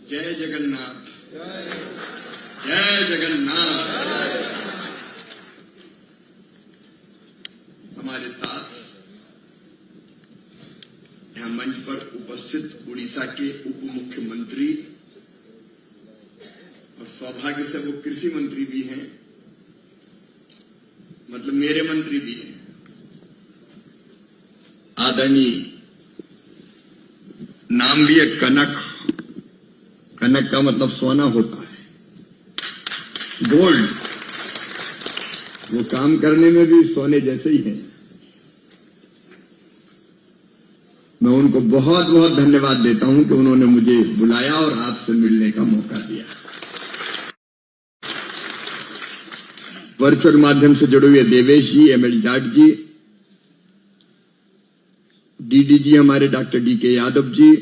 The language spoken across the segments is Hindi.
जय जगन्नाथ, जय जगन्नाथ। हमारे साथ यहां मंच पर उपस्थित उड़ीसा के उप मुख्यमंत्री और सौभाग्य से वो कृषि मंत्री भी हैं, मतलब मेरे मंत्री भी हैं, आदरणीय, नाम भी है कनक। कनक का मतलब सोना होता है, गोल्ड। वो काम करने में भी सोने जैसे ही हैं। मैं उनको बहुत बहुत धन्यवाद देता हूं कि उन्होंने मुझे बुलाया और आपसे मिलने का मौका दिया। वर्चुअल माध्यम से जुड़े हुए देवेश जी, एमएल जाट जी, डीडीजी हमारे डॉक्टर डीके यादव जी,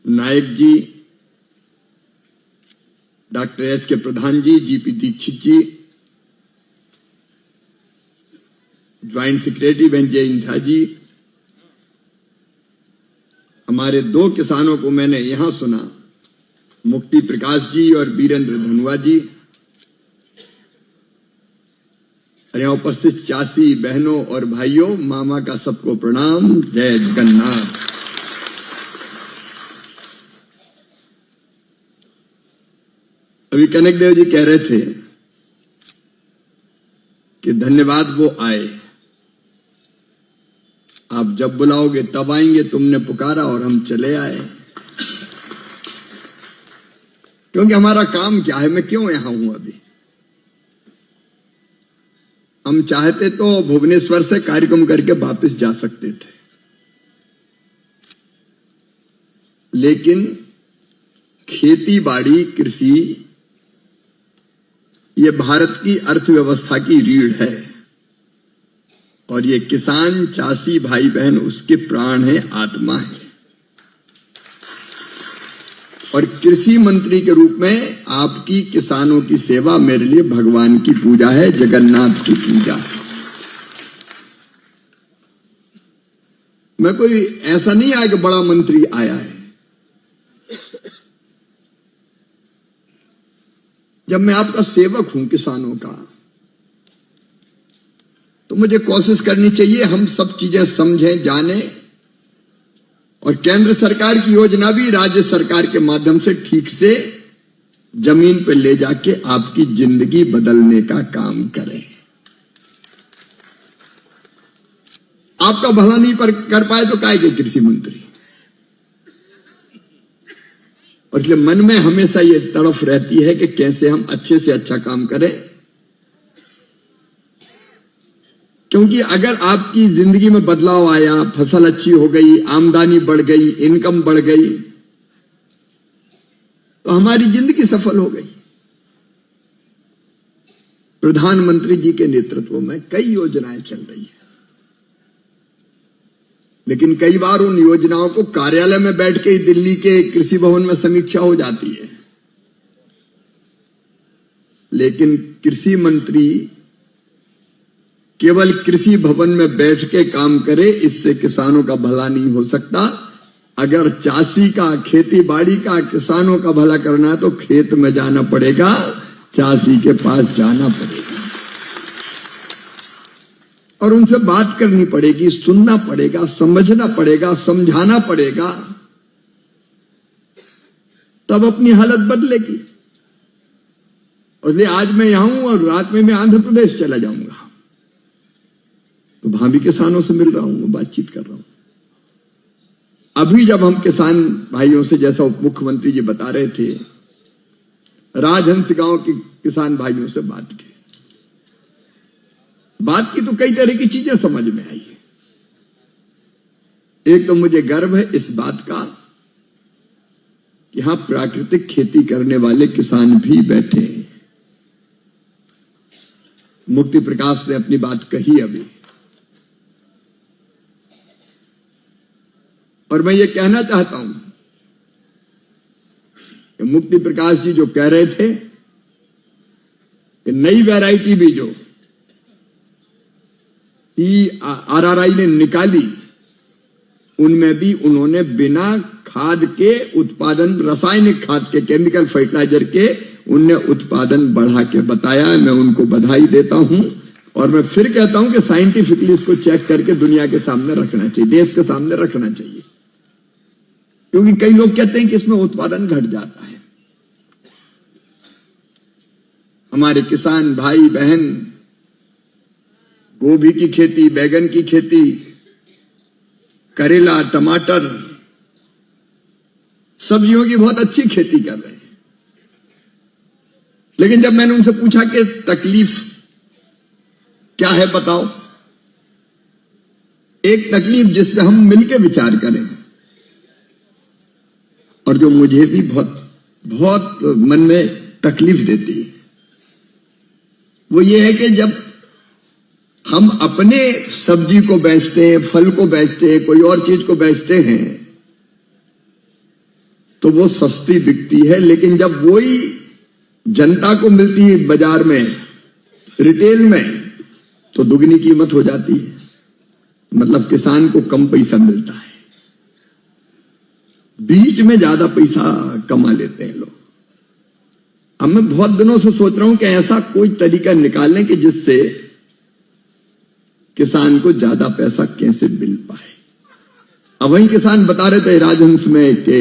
नायक जी, डॉक्टर एसके प्रधान जी, जीपी दीक्षित जी, ज्वाइंट सेक्रेटरी वेंजय इंधा जी। हमारे दो किसानों को मैंने यहां सुना, मुक्ति प्रकाश जी और वीरेंद्र धनुआ जी। यहां उपस्थित चाची बहनों और भाइयों, मामा का सबको प्रणाम। जय जगन्नाथ। अभी कनक देव जी कह रहे थे कि धन्यवाद वो आए, आप जब बुलाओगे तब आएंगे, तुमने पुकारा और हम चले आए। क्योंकि हमारा काम क्या है, मैं क्यों यहां हूं अभी। हम चाहते तो भुवनेश्वर से कार्यक्रम करके वापस जा सकते थे, लेकिन खेती बाड़ी कृषि ये भारत की अर्थव्यवस्था की रीढ़ है और ये किसान चासी भाई बहन उसके प्राण है, आत्मा है। और कृषि मंत्री के रूप में आपकी किसानों की सेवा मेरे लिए भगवान की पूजा है, जगन्नाथ की पूजा है। मैं कोई ऐसा नहीं आया कि बड़ा मंत्री आया है। जब मैं आपका सेवक हूं किसानों का, तो मुझे कोशिश करनी चाहिए हम सब चीजें समझें, जानें और केंद्र सरकार की योजना भी राज्य सरकार के माध्यम से ठीक से जमीन पर ले जाके आपकी जिंदगी बदलने का काम करें। आपका भला नहीं कर पाए तो काहे के कृषि मंत्री। और इसलिए मन में हमेशा ये तड़फ रहती है कि कैसे हम अच्छे से अच्छा काम करें, क्योंकि अगर आपकी जिंदगी में बदलाव आया, फसल अच्छी हो गई, आमदनी बढ़ गई, इनकम बढ़ गई, तो हमारी जिंदगी सफल हो गई। प्रधानमंत्री जी के नेतृत्व में कई योजनाएं चल रही हैं, लेकिन कई बार उन योजनाओं को कार्यालय में बैठ के ही दिल्ली के कृषि भवन में समीक्षा हो जाती है, लेकिन कृषि मंत्री केवल कृषि भवन में बैठ के काम करे, इससे किसानों का भला नहीं हो सकता। अगर चासी का, खेती बाड़ी का, किसानों का भला करना है तो खेत में जाना पड़ेगा, चासी के पास जाना पड़ेगा और उनसे बात करनी पड़ेगी, सुनना पड़ेगा, समझना पड़ेगा, समझाना पड़ेगा, तब अपनी हालत बदलेगी। और इसलिए आज मैं यहां हूं और रात में मैं आंध्र प्रदेश चला जाऊंगा, तो वहां भी किसानों से मिल रहा हूं, बातचीत कर रहा हूं। अभी जब हम किसान भाइयों से, जैसा उप मुख्यमंत्री जी बता रहे थे, राजहंस गांव के किसान भाइयों से बात की तो कई तरह की चीजें समझ में आई। एक तो मुझे गर्व है इस बात का कि यहां प्राकृतिक खेती करने वाले किसान भी बैठे हैं। मुक्ति प्रकाश ने अपनी बात कही अभी, और मैं ये कहना चाहता हूं कि मुक्ति प्रकाश जी जो कह रहे थे कि नई वैरायटी भी जो आरआरआई ने निकाली, उनमें भी उन्होंने बिना खाद के उत्पादन, रासायनिक खाद के, केमिकल फर्टिलाइजर के उनने उत्पादन बढ़ा के बताया। मैं उनको बधाई देता हूं और मैं फिर कहता हूं कि साइंटिफिकली इसको चेक करके दुनिया के सामने रखना चाहिए, देश के सामने रखना चाहिए, क्योंकि कई लोग कहते हैं कि इसमें उत्पादन घट जाता है। हमारे किसान भाई बहन गोभी की खेती, बैगन की खेती, करेला, टमाटर, सब्जियों की बहुत अच्छी खेती कर रहे हैं। लेकिन जब मैंने उनसे पूछा कि तकलीफ क्या है बताओ, एक तकलीफ जिस पे हम मिलकर विचार करें और जो मुझे भी बहुत मन में तकलीफ देती है, वो ये है कि जब हम अपने सब्जी को बेचते हैं, फल को बेचते हैं, कोई और चीज को बेचते हैं तो वो सस्ती बिकती है, लेकिन जब वही जनता को मिलती है बाजार में, रिटेल में, तो दुगनी कीमत हो जाती है। मतलब किसान को कम पैसा मिलता है, बीच में ज्यादा पैसा कमा लेते हैं लोग। अब मैं बहुत दिनों से सोच रहा हूं कि ऐसा कोई तरीका निकालने कि जिससे किसान को ज्यादा पैसा कैसे मिल पाए। अब वही किसान बता रहे थे राजहंस में कि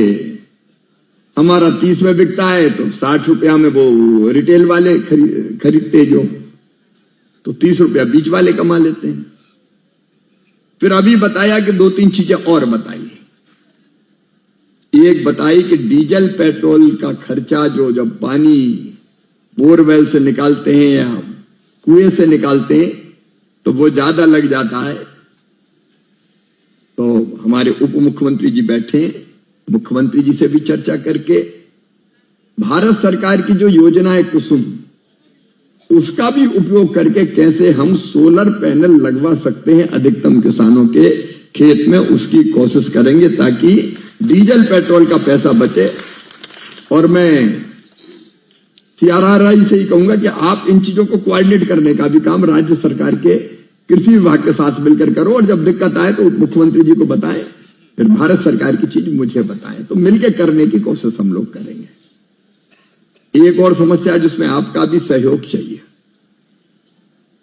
हमारा 30 में बिकता है तो 60 रुपया में वो रिटेल वाले खरीदते जो, तो 30 रुपया बीच वाले कमा लेते हैं। फिर अभी बताया कि 2-3 चीजें और बताई। एक बताई कि डीजल पेट्रोल का खर्चा जो जब पानी बोरवेल से निकालते हैं या कुएं से निकालते हैं तो वो ज्यादा लग जाता है। तो हमारे उप मुख्यमंत्री जी बैठे हैं, मुख्यमंत्री जी से भी चर्चा करके भारत सरकार की जो योजना है कुसुम, उसका भी उपयोग करके कैसे हम सोलर पैनल लगवा सकते हैं अधिकतम किसानों के खेत में, उसकी कोशिश करेंगे ताकि डीजल पेट्रोल का पैसा बचे। और मैं CRRI से ही कहूंगा कि आप इन चीजों को कोऑर्डिनेट करने का भी काम राज्य सरकार के कृषि विभाग के साथ मिलकर करो, और जब दिक्कत आए तो मुख्यमंत्री जी को बताएं, फिर भारत सरकार की चीज मुझे बताएं, तो मिलकर करने की कोशिश हम लोग करेंगे। एक और समस्या जिसमें आपका भी सहयोग चाहिए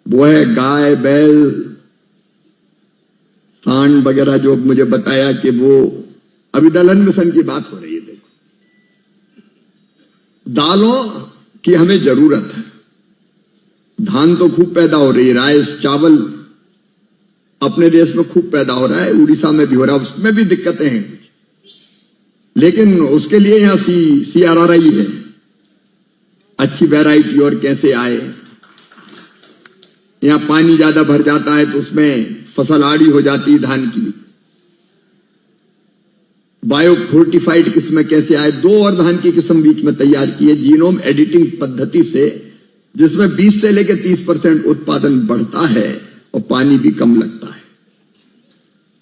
वो है गाय, बैल, सांड वगैरह, जो मुझे बताया कि वो अभी दलहन मिशन की बात हो रही है। देखो, दालों की हमें जरूरत है, धान तो खूब पैदा हो रही है, राइस, चावल अपने देश में खूब पैदा हो रहा है, उड़ीसा में भी हो रहा है, उसमें भी दिक्कतें हैं, लेकिन उसके लिए यहां CRRI है, अच्छी वैरायटी और कैसे आए। यहां पानी ज्यादा भर जाता है तो उसमें फसल आड़ी हो जाती है धान की, बायो फोर्टिफाइड किस्में कैसे आए। 2 और धान की किस्म बीच में तैयार की है जीनोम एडिटिंग पद्धति से, जिसमें 20 से लेकर 30% उत्पादन बढ़ता है और पानी भी कम लगता है।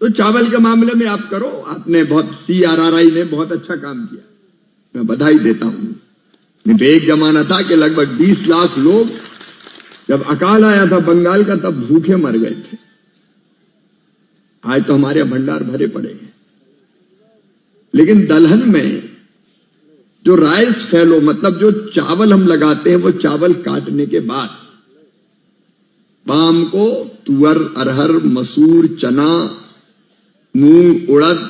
तो चावल के मामले में आप करो, आपने बहुत, CRRI ने बहुत अच्छा काम किया, मैं बधाई देता हूं। नहीं तो एक जमाना था कि लगभग 20 लाख लोग, जब अकाल आया था बंगाल का, तब भूखे मर गए थे। आज तो हमारे भंडार भरे पड़े हैं। लेकिन दलहन में जो राइस फैलो, मतलब जो चावल हम लगाते हैं, वो चावल काटने के बाद पाम को तुअर, अरहर, मसूर, चना, मूंग, उड़द,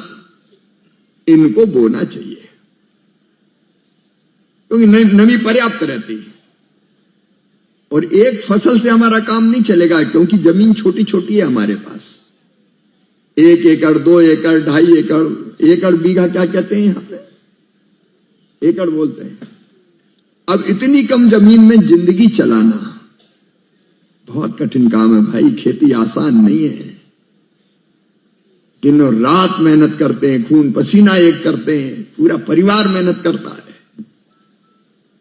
इनको बोना चाहिए, क्योंकि नमी पर्याप्त रहती है। और एक फसल से हमारा काम नहीं चलेगा, क्योंकि जमीन छोटी छोटी है हमारे पास, 1 एकड़, 2 एकड़, 2.5 एकड़, एकड़ बीघा क्या कहते हैं यहां पे, एकड़ बोलते हैं। अब इतनी कम जमीन में जिंदगी चलाना बहुत कठिन काम है भाई, खेती आसान नहीं है। दिनों रात मेहनत करते हैं, खून पसीना एक करते हैं, पूरा परिवार मेहनत करता है,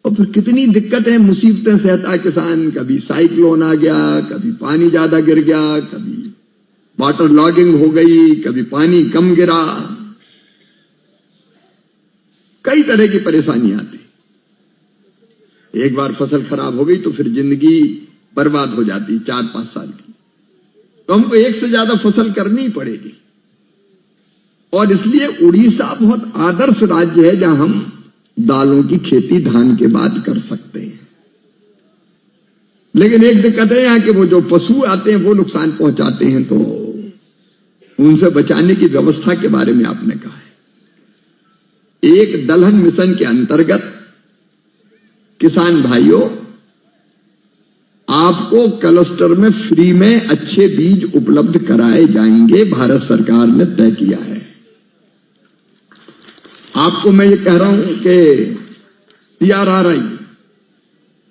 और फिर कितनी दिक्कतें, मुसीबतें सहता है किसान। कभी साइक्लोन आ गया, कभी पानी ज्यादा गिर गया, कभी वाटर लॉगिंग हो गई, कभी पानी कम गिरा, कई तरह की परेशानी आती। एक बार फसल खराब हो गई तो फिर जिंदगी बर्बाद हो जाती 4-5 साल की। तो हमको एक से ज्यादा फसल करनी ही पड़ेगी। और इसलिए उड़ीसा बहुत आदर्श राज्य है जहां हम दालों की खेती धान के बाद कर सकते हैं। लेकिन एक दिक्कत है यहां कि वो जो पशु आते हैं वो नुकसान पहुंचाते हैं, तो उनसे बचाने की व्यवस्था के बारे में आपने कहा है। एक दलहन मिशन के अंतर्गत किसान भाइयों, आपको क्लस्टर में फ्री में अच्छे बीज उपलब्ध कराए जाएंगे, भारत सरकार ने तय किया है। आपको मैं ये कह रहा हूं कि CRRI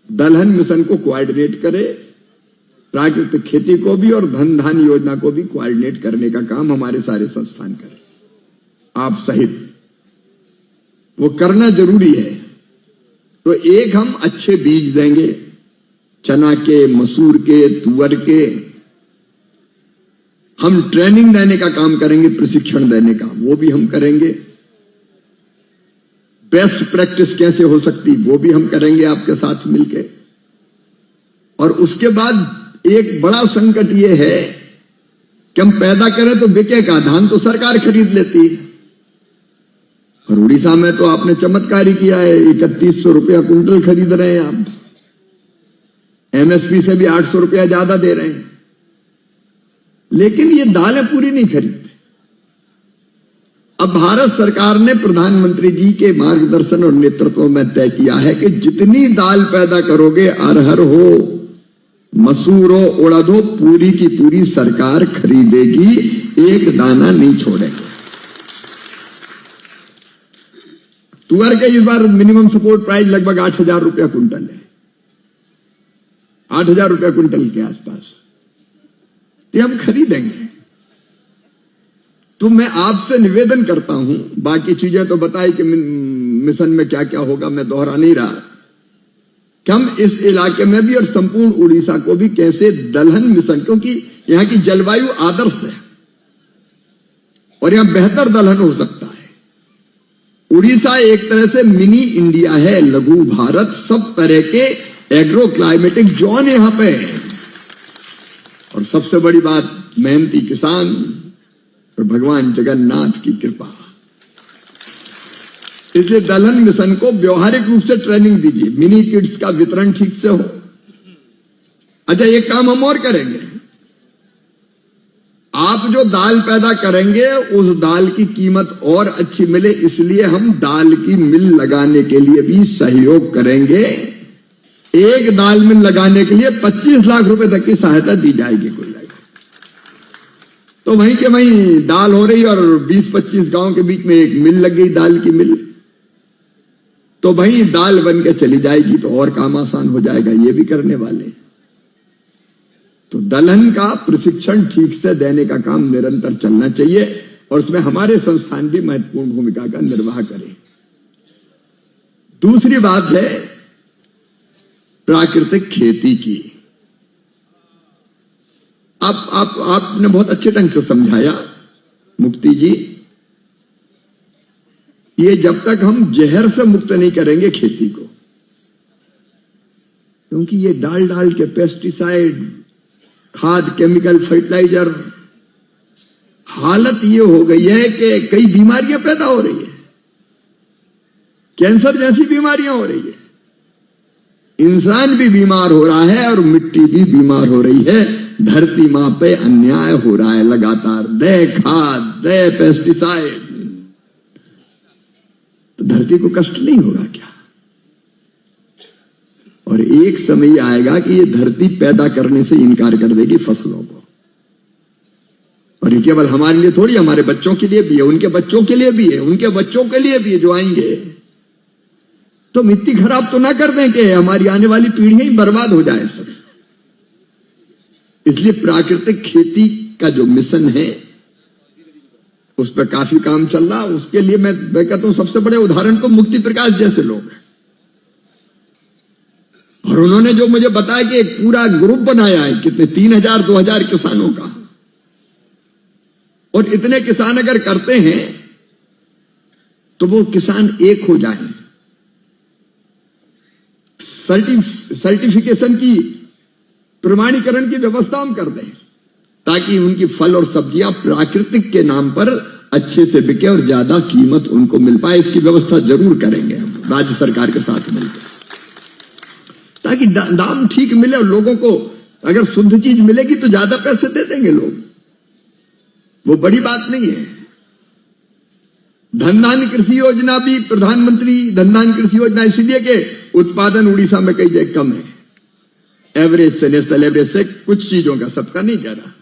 दलहन मिशन को कोऑर्डिनेट करे, प्राकृतिक खेती को भी और धन धान योजना को भी कोऑर्डिनेट करने का काम हमारे सारे संस्थान करें, आप सहित। वो करना जरूरी है। तो एक हम अच्छे बीज देंगे, चना के, मसूर के, तुअर के। हम ट्रेनिंग देने का काम करेंगे, प्रशिक्षण देने का वो भी हम करेंगे। बेस्ट प्रैक्टिस कैसे हो सकती वो भी हम करेंगे आपके साथ मिलके। और उसके बाद एक बड़ा संकट ये है कि हम पैदा करें तो बिकेगा, धान तो सरकार खरीद लेती है। और उड़ीसा में तो आपने चमत्कार ही किया है, 3100 रुपया कुंटल खरीद रहे हैं आप, MSP से भी 800 रुपया ज्यादा दे रहे हैं। लेकिन ये दालें पूरी नहीं खरीदते। अब भारत सरकार ने प्रधानमंत्री जी के मार्गदर्शन और नेतृत्व में तय किया है कि जितनी दाल पैदा करोगे, अरहर हो, मसूर हो, उड़द हो, पूरी की पूरी सरकार खरीदेगी, एक दाना नहीं छोड़ेगी। तुअर के इस बार मिनिमम सपोर्ट प्राइस लगभग 8,000 रुपया कुंटल है, 8,000 रुपया कुंटल के आसपास, तो हम खरीदेंगे। तो मैं आपसे निवेदन करता हूं, बाकी चीजें तो बताई कि मिशन में क्या क्या होगा, मैं दोहरा नहीं रहा, कि हम इस इलाके में भी और संपूर्ण उड़ीसा को भी कैसे दलहन मिशन, क्योंकि यहां की जलवायु आदर्श है और यहां बेहतर दलहन हो सकता है। उड़ीसा एक तरह से मिनी इंडिया है, लघु भारत, सब तरह के एग्रो क्लाइमेटिक जोन यहां पे है। और सबसे बड़ी बात, मेहनती किसान और भगवान जगन्नाथ की कृपा। इसलिए दलहन मिशन को व्यवहारिक रूप से ट्रेनिंग दीजिए, मिनी किट्स का वितरण ठीक से हो। अच्छा, एक काम हम और करेंगे, आप जो दाल पैदा करेंगे उस दाल की कीमत और अच्छी मिले, इसलिए हम दाल की मिल लगाने के लिए भी सहयोग करेंगे। एक दाल मिल लगाने के लिए 25 लाख रुपए तक की सहायता दी जाएगी कुल। तो वहीं के वहीं दाल हो रही और 20-25 गांव के बीच में एक मिल लग गई, दाल की मिल, तो वहीं दाल बन के चली जाएगी, तो और काम आसान हो जाएगा। ये भी करने वाले। तो दलहन का प्रशिक्षण ठीक से देने का काम निरंतर चलना चाहिए और उसमें हमारे संस्थान भी महत्वपूर्ण भूमिका का निर्वाह करें। दूसरी बात है प्राकृतिक खेती की। आपने बहुत अच्छे ढंग से समझाया मुक्ति जी। ये जब तक हम जहर से मुक्त नहीं करेंगे खेती को, क्योंकि ये डाल के पेस्टिसाइड, खाद, केमिकल, फर्टिलाइजर, हालत ये हो गई है कि कई बीमारियां पैदा हो रही है, कैंसर जैसी बीमारियां हो रही है, इंसान भी बीमार हो रहा है और मिट्टी भी बीमार हो रही है। धरती मां पे अन्याय हो रहा है लगातार, दे खाद, दे पेस्टिसाइड, तो धरती को कष्ट नहीं होगा क्या? और एक समय आएगा कि ये धरती पैदा करने से इनकार कर देगी फसलों को। और ये केवल हमारे लिए थोड़ी, हमारे बच्चों के लिए भी है, उनके बच्चों के लिए भी है, उनके बच्चों के लिए भी है जो आएंगे। तो मिट्टी खराब तो ना कर दें कि हमारी आने वाली पीढ़ियां ही बर्बाद हो जाए सब। इसलिए प्राकृतिक खेती का जो मिशन है उस पर काफी काम चल रहा। उसके लिए मैं कहता हूं सबसे बड़े उदाहरण तो मुक्ति प्रकाश जैसे लोग हैं। और उन्होंने जो मुझे बताया कि एक पूरा ग्रुप बनाया है, कितने 3000-2000 किसानों का, और इतने किसान अगर करते हैं तो वो किसान एक हो जाए, सर्टिफिकेशन की, प्रमाणीकरण की व्यवस्था हम कर दें, ताकि उनकी फल और सब्जियां प्राकृतिक के नाम पर अच्छे से बिके और ज्यादा कीमत उनको मिल पाए, इसकी व्यवस्था जरूर करेंगे हम राज्य सरकार के साथ मिलकर, ताकि दाम ठीक मिले और लोगों को अगर शुद्ध चीज मिलेगी तो ज्यादा पैसे दे देंगे लोग, वो बड़ी बात नहीं है। धन धान्य कृषि योजना भी प्रधानमंत्री धन धान्य कृषि योजना इसलिए कि उत्पादन उड़ीसा में कई जगह कम है, एवरेज से, नेशनल एवरेज से, कुछ चीजों का, सबका नहीं जा रहा,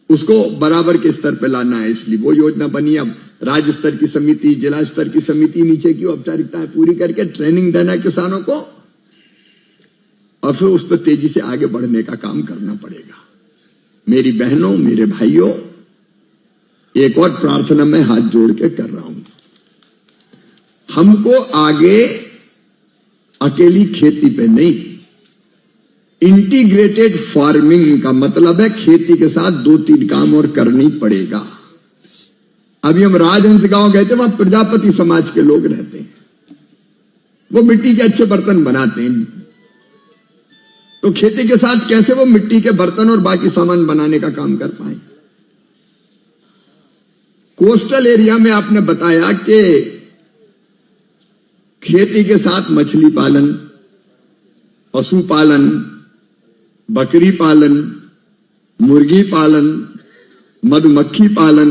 उसको बराबर के स्तर पे लाना है, इसलिए वो योजना बनी। अब राज्य स्तर की समिति, जिला स्तर की समिति, नीचे की औपचारिकताएं पूरी करके ट्रेनिंग देना है किसानों को, और फिर उस पर तेजी से आगे बढ़ने का काम करना पड़ेगा। मेरी बहनों, मेरे भाइयों, एक और प्रार्थना मैं हाथ जोड़ के कर रहा हूं, हमको आगे अकेली खेती पे नहीं, इंटीग्रेटेड फार्मिंग का मतलब है खेती के साथ 2-3 काम और करनी पड़ेगा। अभी हम राजहंस गांव गए थे, वहां प्रजापति समाज के लोग रहते हैं, वो मिट्टी के अच्छे बर्तन बनाते हैं, तो खेती के साथ कैसे वो मिट्टी के बर्तन और बाकी सामान बनाने का काम कर पाए। कोस्टल एरिया में आपने बताया कि खेती के साथ मछली पालन, पशु पालन, बकरी पालन, मुर्गी पालन, मधुमक्खी पालन,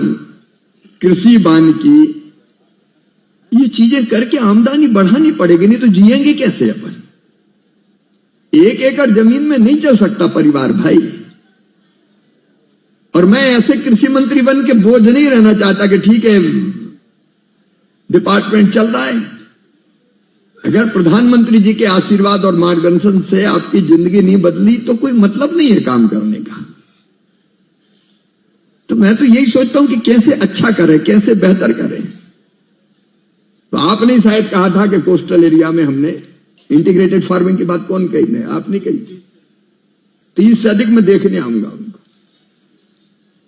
कृषि वानिकी, ये चीजें करके आमदनी बढ़ानी पड़ेगी, नहीं तो जिएंगे कैसे अपन। 1 एकड़ जमीन में नहीं चल सकता परिवार भाई। और मैं ऐसे कृषि मंत्री बन के बोझ नहीं रहना चाहता कि ठीक है डिपार्टमेंट चल रहा है। अगर प्रधानमंत्री जी के आशीर्वाद और मार्गदर्शन से आपकी जिंदगी नहीं बदली तो कोई मतलब नहीं है काम करने का। तो मैं तो यही सोचता हूं कि कैसे अच्छा करें, कैसे बेहतर करें। तो आपने शायद कहा था कि कोस्टल एरिया में हमने इंटीग्रेटेड फार्मिंग की बात कौन कही ने, आपने कही थी। 30 से अधिक में देखने आऊंगा उनको।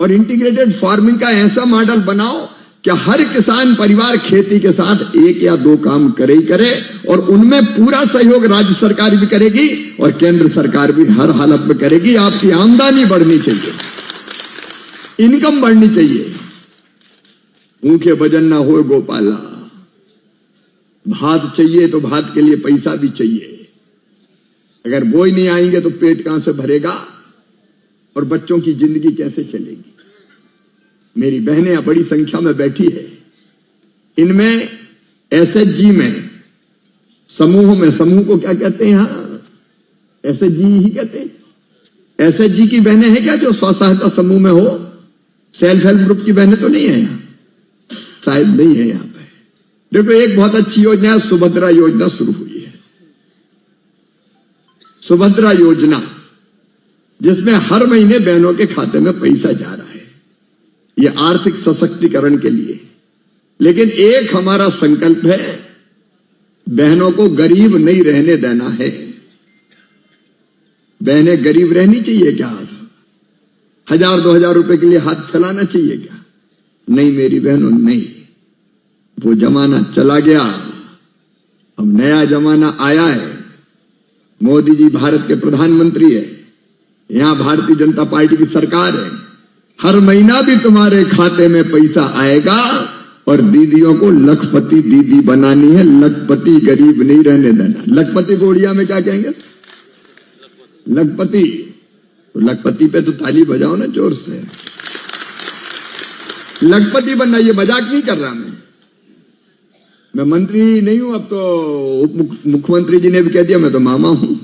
और इंटीग्रेटेड फार्मिंग का ऐसा मॉडल बनाओ कि हर किसान परिवार खेती के साथ 1 या 2 काम करे ही करे, और उनमें पूरा सहयोग राज्य सरकार भी करेगी और केंद्र सरकार भी हर हालत में करेगी। आपकी आमदनी बढ़नी चाहिए, इनकम बढ़नी चाहिए। भूखे भजन ना हो गोपाला, भात चाहिए तो भात के लिए पैसा भी चाहिए। अगर वो ही नहीं आएंगे तो पेट कहां से भरेगा और बच्चों की जिंदगी कैसे चलेगी। मेरी बहनें बड़ी संख्या में बैठी है, इनमें एसएचजी में समूह में, समूह को क्या कहते हैं यहां, एसएचजी ही कहते हैं। एसएचजी की बहनें हैं क्या जो स्व सहायता समूह में हो? सेल्फ हेल्प ग्रुप की बहनें तो नहीं है यहां, शायद नहीं है यहां पे। देखो एक बहुत अच्छी योजना है, सुभद्रा योजना शुरू हुई है। सुभद्रा योजना जिसमें हर महीने बहनों के खाते में पैसा जा रहा है, ये आर्थिक सशक्तिकरण के लिए। लेकिन एक हमारा संकल्प है, बहनों को गरीब नहीं रहने देना है। बहनें गरीब रहनी चाहिए क्या? 1000-2000 रुपए के लिए हाथ फैलाना चाहिए क्या? नहीं मेरी बहनों, नहीं। वो जमाना चला गया, अब नया जमाना आया है। मोदी जी भारत के प्रधानमंत्री है, यहां भारतीय जनता पार्टी की सरकार है। हर महीना भी तुम्हारे खाते में पैसा आएगा और दीदियों को लखपति दीदी बनानी है, लखपति गरीब नहीं रहने देना। लखपति को उड़िया में क्या कहेंगे? लखपति। तो लखपति पे तो ताली बजाओ ना जोर से। लखपति बनना, ये मजाक नहीं कर रहा मैं मंत्री नहीं हूं, अब तो मुख्यमंत्री जी ने भी कह दिया मैं तो मामा हूं।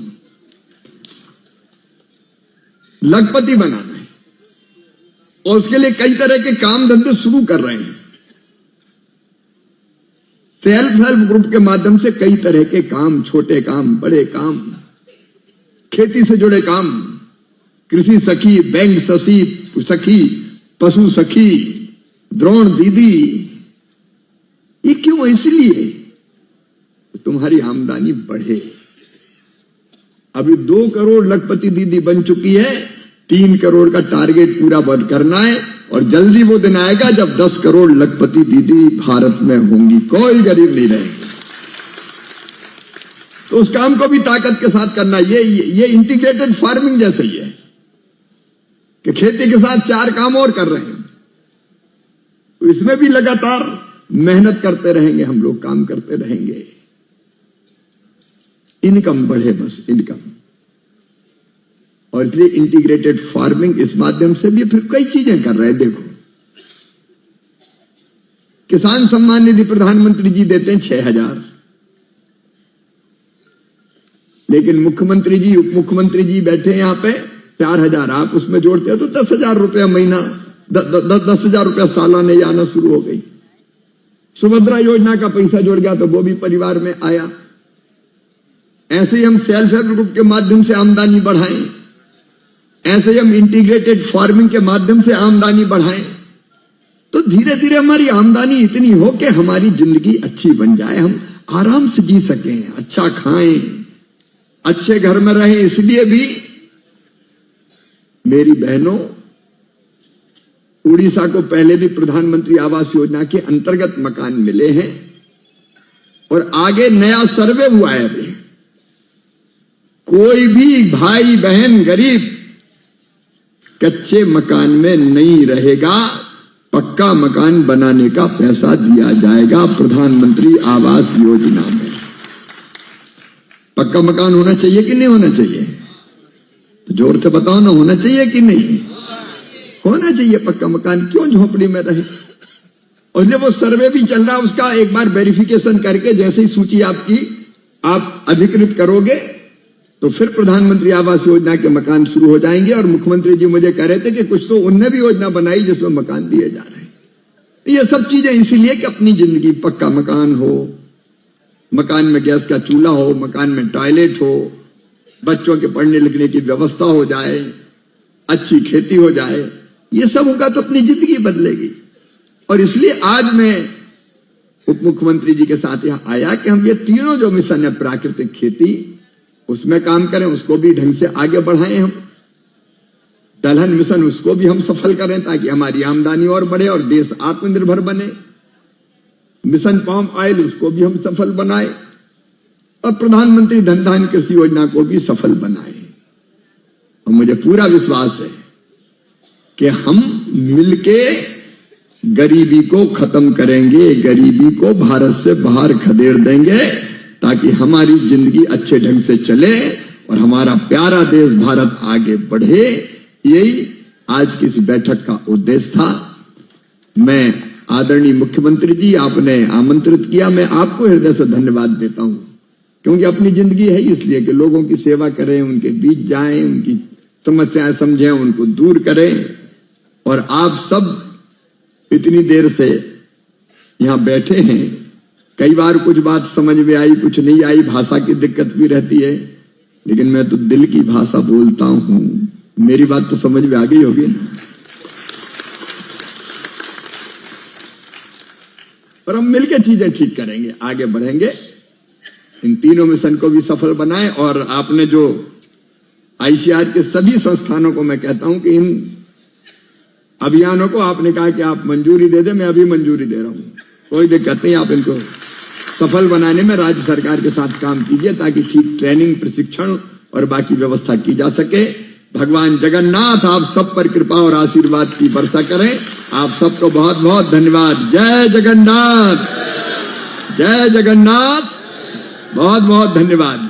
लखपति बनाना है और उसके लिए कई तरह के काम धंधे शुरू कर रहे हैं। सेल्फ हेल्प ग्रुप के माध्यम से कई तरह के काम, छोटे काम, बड़े काम, खेती से जुड़े काम, कृषि सखी, बैंक सखी, पशु सखी, द्रोण दीदी। ये क्यों? इसलिए तुम्हारी आमदनी बढ़े। अभी 2 करोड़ लखपति दीदी बन चुकी है, 3 करोड़ का टारगेट पूरा करना है और जल्दी वो दिन आएगा जब 10 करोड़ लखपति दीदी भारत में होंगी, कोई गरीब नहीं रहेगा। तो उस काम को भी ताकत के साथ करना। ये इंटीग्रेटेड फार्मिंग जैसे ही है कि खेती के साथ 4 काम और कर रहे हैं। तो इसमें भी लगातार मेहनत करते रहेंगे, हम लोग काम करते रहेंगे। इनकम बढ़े, बस इनकम। और इसलिए इंटीग्रेटेड फार्मिंग इस माध्यम से भी फिर कई चीजें कर रहे हैं। देखो, किसान सम्मान निधि प्रधानमंत्री जी देते हैं 6,000, लेकिन मुख्यमंत्री जी, उप मुख्यमंत्री जी बैठे हैं यहां पे 4,000। आप उसमें जोड़ते हो तो 10,000 रुपया महीना, 10,000 रुपया सालाना ये आना शुरू हो गई। सुभद्रा योजना का पैसा जुड़ गया तो वो भी परिवार में आया। ऐसे ही हम सेल्फ हेल्प ग्रुप के माध्यम से आमदनी बढ़ाएं, ऐसे ही हम इंटीग्रेटेड फार्मिंग के माध्यम से आमदनी बढ़ाएं, तो धीरे धीरे हमारी आमदनी इतनी हो कि हमारी जिंदगी अच्छी बन जाए, हम आराम से जी सकें, अच्छा खाएं, अच्छे घर में रहें। इसलिए भी मेरी बहनों, उड़ीसा को पहले भी प्रधानमंत्री आवास योजना के अंतर्गत मकान मिले हैं और आगे नया सर्वे हुआ है। अभी कोई भी भाई बहन गरीब कच्चे मकान में नहीं रहेगा, पक्का मकान बनाने का पैसा दिया जाएगा प्रधानमंत्री आवास योजना में। पक्का मकान होना चाहिए कि नहीं होना चाहिए? तो जोर से बताओ ना, होना चाहिए कि नहीं? होना चाहिए पक्का मकान। क्यों झोपड़ी में रहे? और जब वो सर्वे भी चल रहा है, उसका एक बार वेरिफिकेशन करके जैसे ही सूची आपकी आप अधिकृत करोगे तो फिर प्रधानमंत्री आवास योजना के मकान शुरू हो जाएंगे। और मुख्यमंत्री जी मुझे कह रहे थे कि कुछ तो उनने भी योजना बनाई जिसमें मकान दिए जा रहे हैं। ये सब चीजें इसीलिए कि अपनी जिंदगी पक्का मकान हो, मकान में गैस का चूल्हा हो, मकान में टॉयलेट हो, बच्चों के पढ़ने लिखने की व्यवस्था हो जाए, अच्छी खेती हो जाए। ये सब होगा तो अपनी जिंदगी बदलेगी। और इसलिए आज मैं उप मुख्यमंत्री जी के साथ यहां आया कि हम ये तीनों जो मिशन है, प्राकृतिक खेती उसमें काम करें, उसको भी ढंग से आगे बढ़ाएं। हम दलहन मिशन उसको भी हम सफल करें ताकि हमारी आमदनी और बढ़े और देश आत्मनिर्भर बने। मिशन पाम ऑयल उसको भी हम सफल बनाए और प्रधानमंत्री धन धान्य कृषि योजना को भी सफल बनाए। और मुझे पूरा विश्वास है कि हम मिलके गरीबी को खत्म करेंगे, गरीबी को भारत से बाहर खदेड़ देंगे ताकि हमारी जिंदगी अच्छे ढंग से चले और हमारा प्यारा देश भारत आगे बढ़े। यही आज की इस बैठक का उद्देश्य था। मैं आदरणीय मुख्यमंत्री जी, आपने आमंत्रित किया, मैं आपको हृदय से धन्यवाद देता हूं, क्योंकि अपनी जिंदगी है इसलिए कि लोगों की सेवा करें, उनके बीच जाएं, उनकी समस्याएं समझें, उनको दूर करें। और आप सब इतनी देर से यहां बैठे हैं, कई बार कुछ बात समझ में आई, कुछ नहीं आई, भाषा की दिक्कत भी रहती है, लेकिन मैं तो दिल की भाषा बोलता हूं। मेरी बात तो समझ में आ गई होगी ना? पर हम मिलकर चीजें ठीक करेंगे, आगे बढ़ेंगे, इन तीनों मिशन को भी सफल बनाएं। और आपने जो आईसीआर के सभी संस्थानों को मैं कहता हूं कि इन अभियानों को आपने कहा कि आप मंजूरी दे दें, मैं अभी मंजूरी दे रहा हूं, कोई दिक्कत नहीं। आप इनको सफल बनाने में राज्य सरकार के साथ काम कीजिए ताकि ठीक ट्रेनिंग, प्रशिक्षण और बाकी व्यवस्था की जा सके। भगवान जगन्नाथ आप सब पर कृपा और आशीर्वाद की वर्षा करें। आप सबको बहुत बहुत धन्यवाद। जय जगन्नाथ, जय जगन्नाथ, बहुत बहुत धन्यवाद।